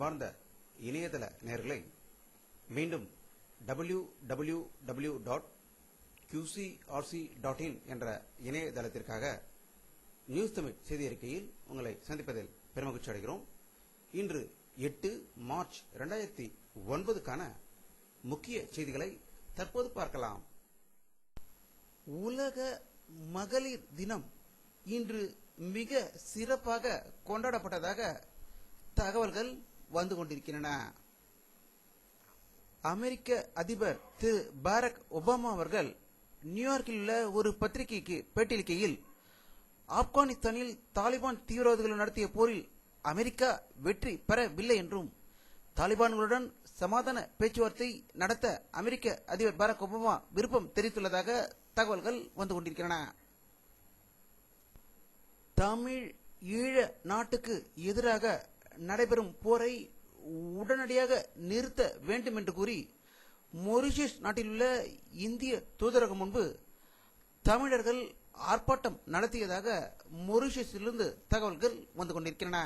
அன்பார்ந்த இணையதள நேயர்களை மீண்டும் www.qcrc.in என்ற இணையதளத்திற்காக நியூஸ் தமிழ் செய்தி அறிக்கையில் உங்களை சந்திப்பதில் பெருமகிழ்ச்சி அடைகிறோம். இன்று 8 மார்ச் 2009க்கான முக்கிய செய்திகளை தற்போது பார்க்கலாம். உலக மகளிர் தினம் இன்று மிக சிறப்பாக கொண்டாடப்பட்டதாக தகவல்கள் வந்து கொண்டிருக்கின்றன. அமெரிக்க அதிபர் திரு பாரக் ஒபாமா அவர்கள் நியூயார்க்கில் உள்ள ஒரு பத்திரிகைக்கு பேட்டியளிக்கையில் ஆப்கானிஸ்தானில் தாலிபான் தீவிரவாதிகள் நடத்திய போரில் அமெரிக்கா வெற்றி பெறவில்லை என்றும் தாலிபான்களுடன் சமாதான பேச்சுவார்த்தை நடத்த அமெரிக்க அதிபர் பாரக் ஒபாமா விருப்பம் தெரிவித்துள்ளதாக தகவல்கள் வந்து கொண்டிருக்கின்றன. தமிழ் ஈழ நாட்டுக்கு எதிராக நடைபெறும் போரை உடனடியாக நிறுத்த வேண்டும் என்று கூறி மொரிஷியஸ் நாட்டில் உள்ள இந்திய தூதரகம் முன்பு தமிழர்கள் ஆர்ப்பாட்டம் நடத்தியதாக மொரிஷியஸிலிருந்து தகவல்கள் வந்து கொண்டிருக்கின்றன.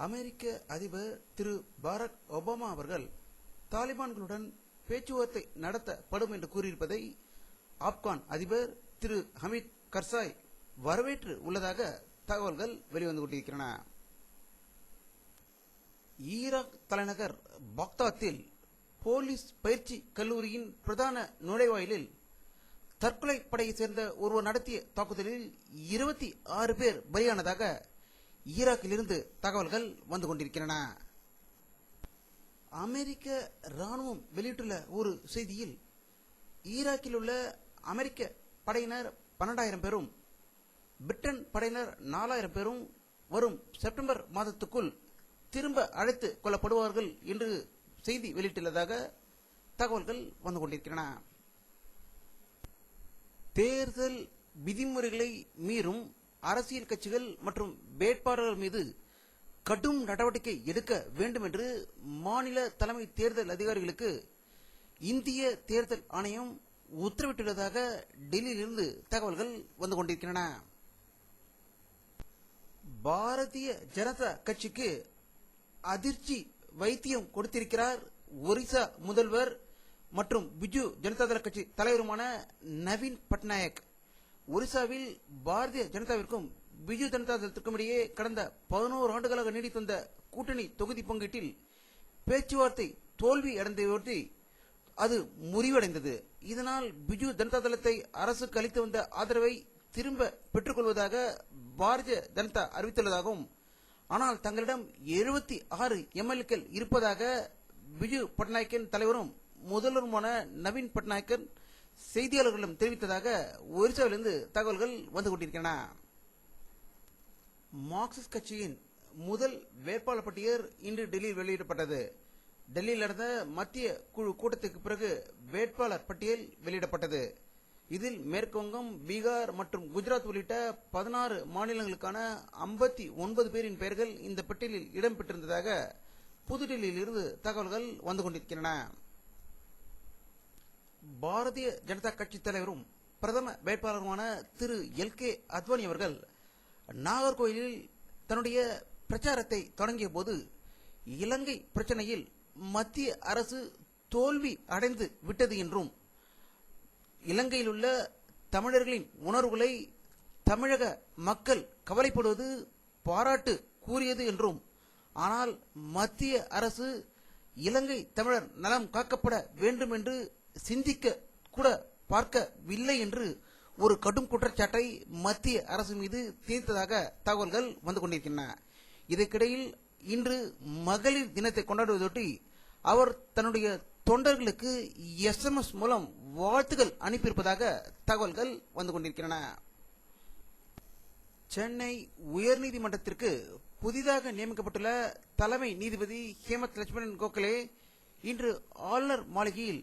அமெரிக்க அதிபர் திரு பாரக் ஒபாமா அவர்கள் தாலிபான்களுடன் பேச்சுவார்த்தை நடத்தப்படும் என்று கூறியிருப்பதை ஆப்கான் அதிபர் திரு ஹமீத் கர்சாய் வரவேற்று உள்ளதாக தகவல்கள் வெளிவந்து கொண்டிருக்கின்றன. ஈராக் தலைநகர் பாக்தாத்தில் போலீஸ் பயிற்சி கல்லூரியின் பிரதான நுழைவாயிலில் தற்கொலை படையை சேர்ந்த ஒருவர் நடத்திய தாக்குதலில் 26 பேர் பலியானதாக ஈராக்கிலிருந்து தகவல்கள் வந்து கொண்டிருக்கின்றன. அமெரிக்க ராணுவம் வெளியிட்டுள்ள ஒரு செய்தியில் ஈராக்கில் உள்ள அமெரிக்க படையினர் 12,000 பேரும் பிரிட்டன் படையினர் 4,000 பேரும் வரும் செப்டம்பர் மாதத்துக்குள் திரும்ப அழைத்து கொள்ளப்படுவார்கள் என்று செய்தி வெளியிட்டுள்ளதாக தகவல்கள் வந்து கொண்டிருக்கின்றன. தேர்தல் விதிமுறைகளை மீறும் அரசியல் கட்சிகள் மற்றும் வேட்பாளர்கள் மீது கடும் நடவடிக்கை எடுக்க வேண்டும் என்று மாநில தலைமை தேர்தல் அதிகாரிகளுக்கு இந்திய தேர்தல் ஆணையம் உத்தரவிட்டுள்ளதாக டெல்லியிலிருந்து தகவல்கள் வந்து கொண்டிருக்கின்றன. பாரதிய ஜனதா கட்சிக்கு அதிர்ச்சி வைத்தியம் கொடுத்திருக்கிறார் ஒரிசா முதல்வர் மற்றும் பிஜு ஜனதாதள கட்சி தலைவருமான நவீன் பட்நாயக். ஒரிசாவில் பாரதிய ஜனதாவிற்கும் பிஜு ஜனதாதளத்திற்கும் இடையே கடந்த 11 ஆண்டுகளாக நீடித்து வந்த கூட்டணி தொகுதி பங்கீட்டில் பேச்சுவார்த்தை தோல்வி அடைந்ததை அது முறிவடைந்தது. இதனால் பிஜு ஜனதாதளத்தை அரசுக்கு அளித்து வந்த ஆதரவை திரும்ப பெற்றுக்கொள்வதாக பாரதிய ஜனதா அறிவித்துள்ளதாகவும், ஆனால் தங்களிடம் 76 எம்எல்ஏக்கள் இருப்பதாக பிஜு பட்நாயக்கின் தலைவரும் முதல்வருமான நவீன் பட்நாயக்கன் செய்தியாளர்களிடம் தெரிவித்ததாக ஒரிசாவிலிருந்து தகவல்கள் வந்து கொண்டிருக்கின்றன. மார்க்சிஸ்ட் கட்சியின் முதல் வேட்பாளர் பட்டியல் இன்று டெல்லியில் வெளியிடப்பட்டது. டெல்லியில் நடந்த மத்திய குழு கூட்டத்திற்கு பிறகு வேட்பாளர் பட்டியல் வெளியிடப்பட்டது. இதில் மேற்கு வங்கம், பீகார் மற்றும் குஜராத் உள்ளிட்ட 16 மாநிலங்களுக்கான 59 பேரின் பெயர்கள் இந்த பட்டியலில் இடம்பெற்றிருந்ததாக புதுடெல்லியில் இருந்து தகவல்கள் வந்து கொண்டிருக்கின்றன. பாரதிய ஜனதா கட்சி தலைவரும் பிரதம வேட்பாளருமான திரு எல்.கே. அத்வானி அவர்கள் நாகர்கோயிலில் தன்னுடைய பிரச்சாரத்தை தொடங்கிய போது இலங்கை பிரச்சனையில் மத்திய அரசு தோல்வி அடைந்து விட்டது என்றும், இலங்கையில் உள்ள தமிழர்களின் உணர்வுகளை தமிழக மக்கள் கவலைப்படுவது பாராட்டு கூறியது என்றும், ஆனால் மத்திய அரசு இலங்கை தமிழர் நலம் காக்கப்பட வேண்டும் என்று சிந்திக்க கூட பார்க்கவில்லை என்று ஒரு கடும் குற்றச்சாட்டை மத்திய அரசு மீது திணித்ததாக தகவல்கள் வந்து கொண்டிருக்கின்றன. இதற்கிடையில் இன்று மகளிர் தினத்தை கொண்டாடுவதொட்டி அவர் தன்னுடைய தொண்டர்களுக்கு SMS மூலம் வாழ்த்துக்கள் அனுப்பியிருப்பதாக தகவல்கள் வந்து கொண்டிருக்கின்றன. சென்னை உயர்நீதிமன்றத்திற்கு புதிதாக நியமிக்கப்பட்டுள்ள தலைமை நீதிபதி ஹேமந்த் லட்சுமணன் கோகலே இன்று ஆளுநர் மாளிகையில்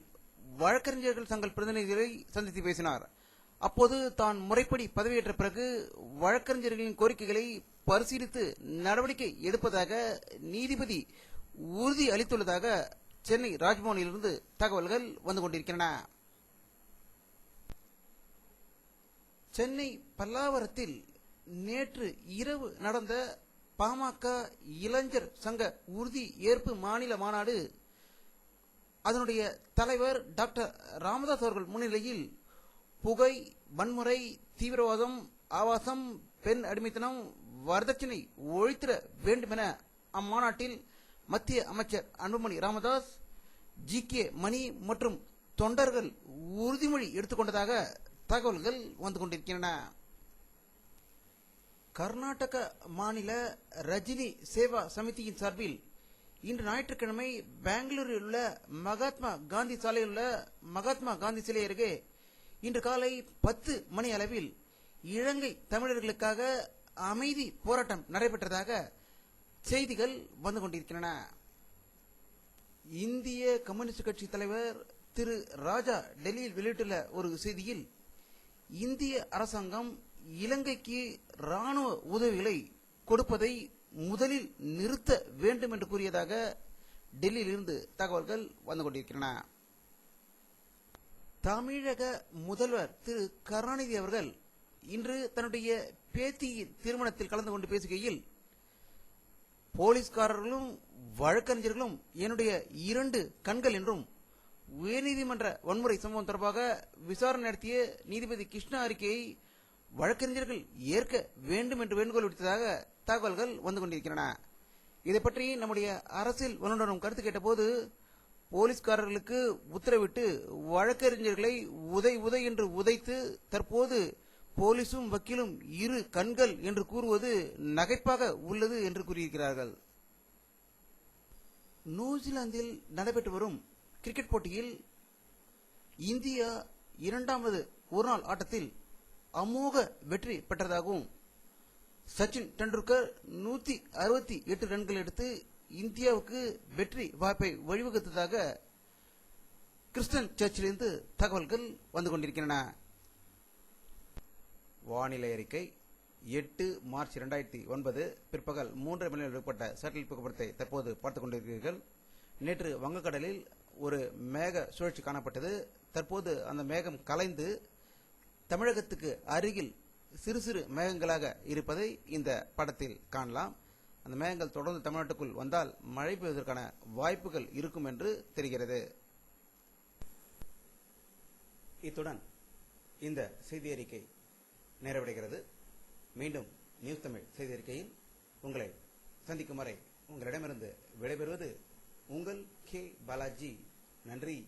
வழக்கறிஞர்கள் சங்க பிரதிநிதிகளை சந்தித்து பேசினார். அப்போது தான் முறைப்படி பதவியேற்ற பிறகு வழக்கறிஞர்களின் கோரிக்கைகளை பரிசீலித்து நடவடிக்கை எடுப்பதாக நீதிபதி உறுதி அளித்துள்ளதாக சென்னை ராஜ்பவனிலிருந்து தகவல்கள் வந்து கொண்டிருக்கின்றன. சென்னை பல்லாவரத்தில் நேற்று இரவு நடந்த பாமக இளைஞர் சங்க உறுதி ஏற்பு மாநில மாநாடு அதனுடைய தலைவர் டாக்டர் ராமதாஸ் அவர்கள் முன்னிலையில் புகை, வன்முறை, தீவிரவாதம், ஆபாசம், பெண் அடிமைத்தனம், வரதட்சணை ஒழித்திட வேண்டும் என அம்மாநாட்டில் மத்திய அமைச்சர் அன்புமணி ராமதாஸ், ஜி.கே. மணி மற்றும் தொண்டர்கள் உறுதிமொழி எடுத்துக்கொண்டதாக தகவல்கள் வந்து கொண்டிருக்கின்றன. கர்நாடக மாநில ரஜினி சேவா சமிதியின் சார்பில் இன்று ஞாயிற்றுக்கிழமை பெங்களூரில் உள்ள மகாத்மா காந்தி சாலையில் உள்ள மகாத்மா காந்தி சிலை அருகே இன்று காலை 10 மணி அளவில் இலங்கை தமிழர்களுக்காக அமைதி போராட்டம் நடைபெற்றதாக செய்திகள் வந்து கொண்டிருக்கின்றன. இந்திய கம்யூனிஸ்ட் கட்சி தலைவர் திரு ராஜா டெல்லியில் வெளியிட்டுள்ள ஒரு செய்தியில், இந்திய அரசாங்கம் இலங்கைக்கு ராணுவ உதவிகளை கொடுப்பதை முதலில் நிறுத்த வேண்டும் என்று கூறியதாக டெல்லியில் இருந்து தகவல்கள் வந்து கொண்டிருக்கின்றன. தமிழக முதல்வர் திரு கருணாநிதி அவர்கள் இன்று தன்னுடைய பேத்தியின் திருமணத்தில் கலந்து கொண்டு பேசுகையில், போலீஸ்காரர்களும் வழக்கறிஞர்களும் என்னுடைய 2 கண்கள் என்றும் உயர்நீதிமன்ற வன்முறை சம்பவம் தொடர்பாக விசாரணை நடத்திய நீதிபதி கிருஷ்ணா அறிக்கையை வழக்கறிஞர்கள் ஏற்க வேண்டும் என்று வேண்டுகோள் விடுத்ததாக தகவல்கள் வந்து கொண்டிருக்கின்றன. இதை பற்றி நம்முடைய அரசியல் வல்லுநரும் கருத்து கேட்டபோது, போலீஸ்காரர்களுக்கு உத்தரவிட்டு வழக்கறிஞர்களை உதை என்று உதைத்து தற்போது போலீசும் வக்கீலும் 2 கண்கள் என்று கூறுவது நகைப்பாக உள்ளது என்று கூறியிருக்கிறார்கள். நியூசிலாந்தில் நடைபெற்று வரும் கிரிக்கெட் போட்டியில் இந்தியா 2வது ஒருநாள் ஆட்டத்தில் அமோக வெற்றி பெற்றதாகவும், சச்சின் டெண்டுல்கர் 168 ரன்கள் எடுத்து இந்தியாவுக்கு வெற்றி வாய்ப்பை வழிவகுத்ததாக கிறிஸ்டன் சர்ச்சிலிருந்து தகவல்கள் வந்து கொண்டிருக்கின்றன. வானிலை அறிக்கை 8 மார்ச் 2009 பிற்பகல் 3 மணி ஏற்பட்ட சேட்டலைட் புகைப்படத்தை தற்போது பார்த்துக் கொண்டிருக்கிறீர்கள். நேற்று வங்கக்கடலில் ஒரு மேக சுழற்சி காணப்பட்டது. தற்போது அந்த மேகம் கலைந்து தமிழகத்துக்கு அருகில் சிறு சிறு மேகங்களாக இருப்பதை இந்த படத்தில் காணலாம். அந்த மேகங்கள் தொடர்ந்து தமிழ்நாட்டுக்குள் வந்தால் மழை பெய்வதற்கான வாய்ப்புகள் இருக்கும் என்று தெரிகிறது. இத்துடன் இந்த செய்தி அறிக்கை நிறைவடைகிறது. மீண்டும் நியூஸ் தமிழ் செய்தி அறிக்கையில் உங்களை சந்திக்கும் வரை உங்களிடமிருந்து விடைபெறுவது உங்கள் கே. பாலாஜி. நன்றி.